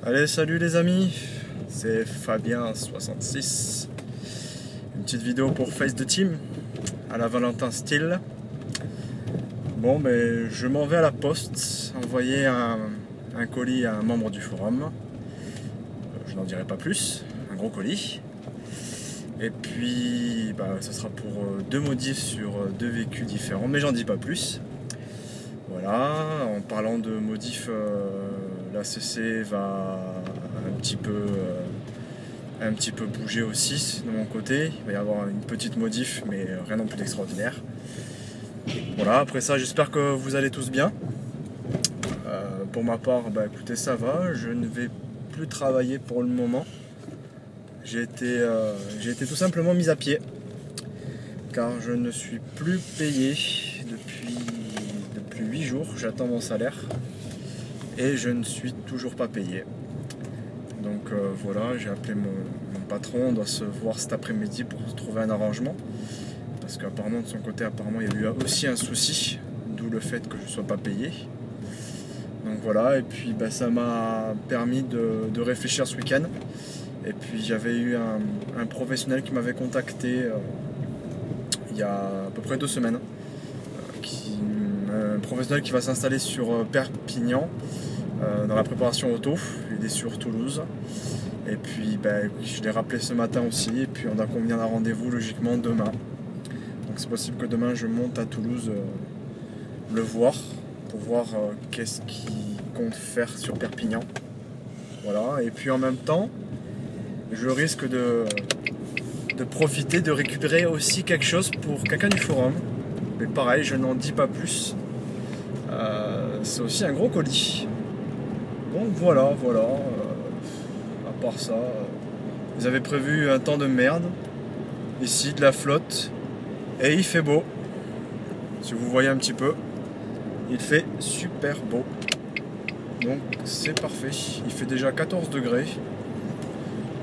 Allez, salut les amis, c'est Fabien66. Une petite vidéo pour Face the Team à la Valentin style. Bon, ben je m'en vais à la poste envoyer un colis à un membre du forum. Je n'en dirai pas plus, un gros colis. Et puis, ça sera pour deux modifs sur deux véhicules différents, mais j'en dis pas plus. Voilà, en parlant de modifs, la CC va un petit peu bouger aussi de mon côté. Il va y avoir une petite modif, mais rien non plus d'extraordinaire. Voilà, après ça, j'espère que vous allez tous bien. Pour ma part, écoutez, ça va. Je ne vais plus travailler pour le moment. J'ai été tout simplement mis à pied, car je ne suis plus payé depuis 8 jours. J'attends mon salaire et je ne suis toujours pas payé. Donc voilà, j'ai appelé mon patron. On doit se voir cet après-midi pour trouver un arrangement, parce qu'apparemment de son côté, il y a eu aussi un souci, d'où le fait que je ne sois pas payé. Donc voilà, et puis ça m'a permis de réfléchir ce week-end. Et puis j'avais eu un professionnel qui m'avait contacté il y a à peu près 2 semaines, un professionnel qui va s'installer sur Perpignan, dans la préparation auto. Il est sur Toulouse. Et puis je l'ai rappelé ce matin aussi, et puis on a convenu d'un rendez-vous logiquement demain. Donc c'est possible que demain je monte à Toulouse le voir, pour voir qu'est-ce qu'il compte faire sur Perpignan. Voilà, et puis en même temps, je risque de profiter de récupérer aussi quelque chose pour quelqu'un du forum. Mais pareil, je n'en dis pas plus. C'est aussi un gros colis. Donc voilà. À part ça, vous avez prévu un temps de merde. Ici, de la flotte. Et il fait beau. Si vous voyez un petit peu, il fait super beau. Donc c'est parfait. Il fait déjà 14 degrés.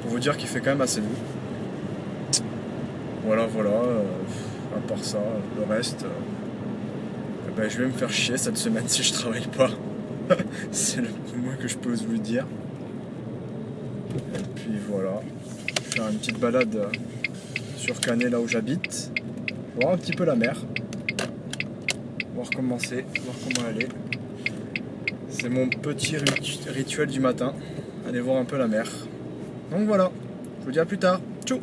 Pour vous dire qu'il fait quand même assez doux. Voilà. À part ça, le reste, je vais me faire chier cette semaine si je travaille pas. C'est le moins que je peux vous dire. Et puis voilà, faire une petite balade sur Canet, là où j'habite, voir un petit peu la mer, voir comment c'est, voir comment elle est. C'est mon petit rituel du matin, aller voir un peu la mer. Donc voilà, je vous dis à plus tard, ciao.